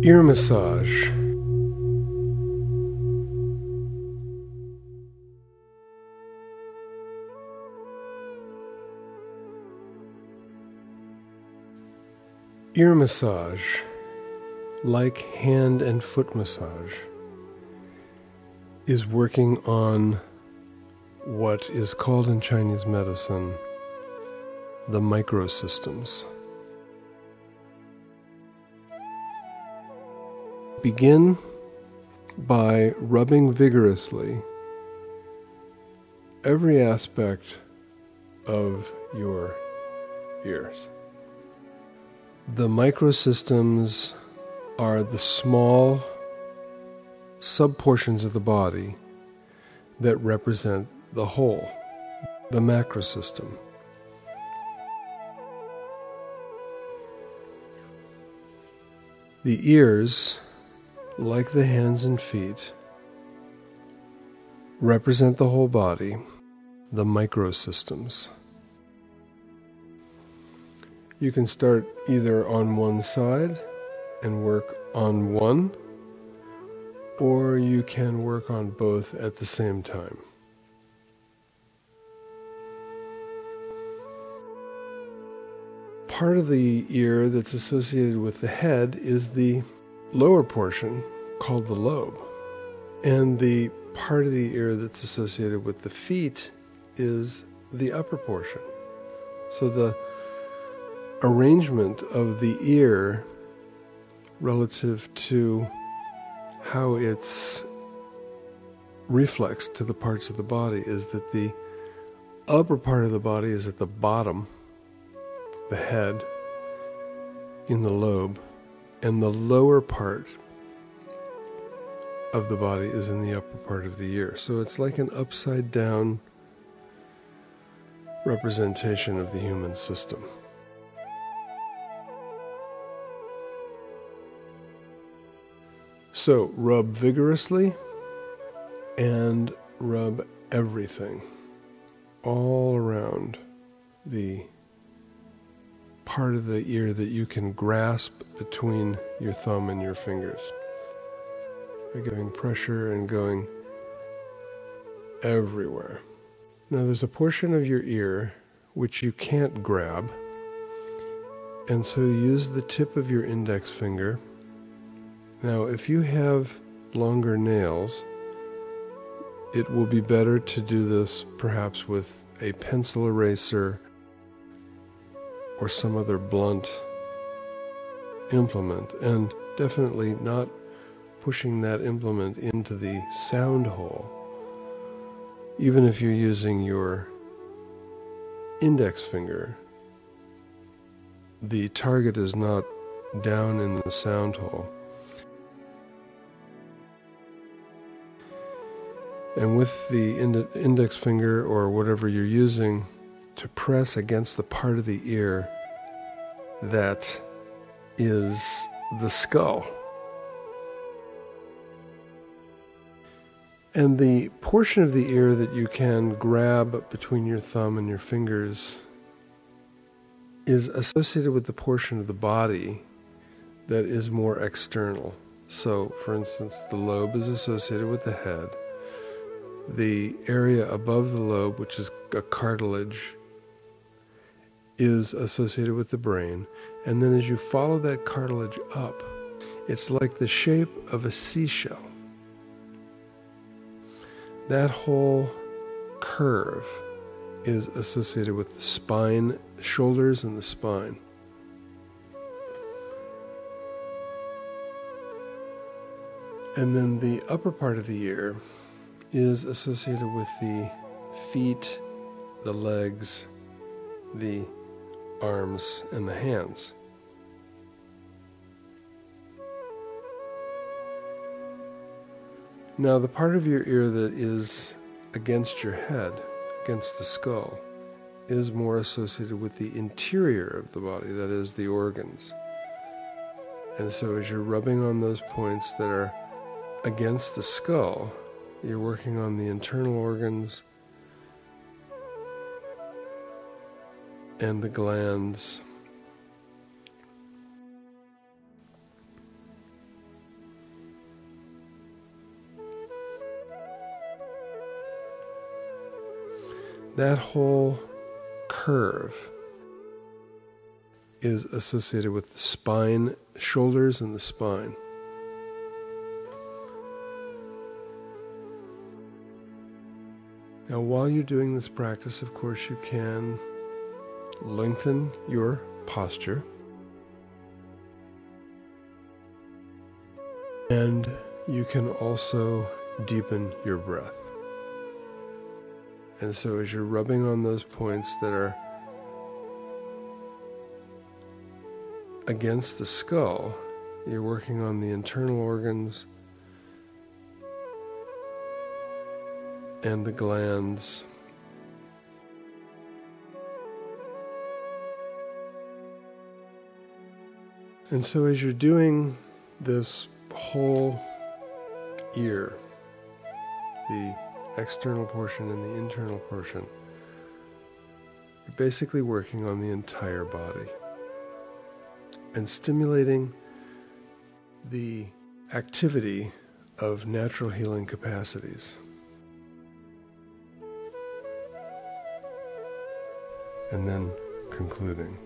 Ear massage. Ear massage, like hand and foot massage, is working on what is called in Chinese medicine the microsystems. Begin by rubbing vigorously every aspect of your ears. The microsystems are the small subportions of the body that represent the whole, the macrosystem. The ears, like the hands and feet, represent the whole body, the microsystems. You can start either on one side and work on one, or you can work on both at the same time. Part of the ear that's associated with the head is the lower portion called the lobe. And the part of the ear that's associated with the feet is the upper portion. So the arrangement of the ear relative to how it's reflex to the parts of the body is that the upper part of the body is at the bottom, the head, in the lobe, and the lower part of the body is in the upper part of the ear. So it's like an upside down representation of the human system. So rub vigorously and rub everything all around the part of the ear that you can grasp between your thumb and your fingers. By giving pressure and going everywhere. Now there's a portion of your ear which you can't grab, and so use the tip of your index finger. Now, if you have longer nails, it will be better to do this perhaps with a pencil eraser or some other blunt implement, and definitely not pushing that implement into the sound hole. Even if you're using your index finger, the target is not down in the sound hole. And with the index finger or whatever you're using to press against the part of the ear that is the skull. And the portion of the ear that you can grab between your thumb and your fingers is associated with the portion of the body that is more external. So, for instance, the lobe is associated with the head. The area above the lobe, which is a cartilage, is associated with the brain. And then as you follow that cartilage up, it's like the shape of a seashell. That whole curve is associated with the spine, the shoulders, and the spine. And then the upper part of the ear is associated with the feet, the legs, the arms, and the hands. Now, the part of your ear that is against your head, against the skull, is more associated with the interior of the body, that is, the organs. And so as you're rubbing on those points that are against the skull, you're working on the internal organs and the glands that whole curve is associated with the spine, shoulders and the spine. Now, while you're doing this practice, of course, you can lengthen your posture. And you can also deepen your breath. And so as you're rubbing on those points that are against the skull, you're working on the internal organs and the glands. And so as you're doing this whole ear, the external portion and the internal portion, you're basically working on the entire body and stimulating the activity of natural healing capacities. And then concluding.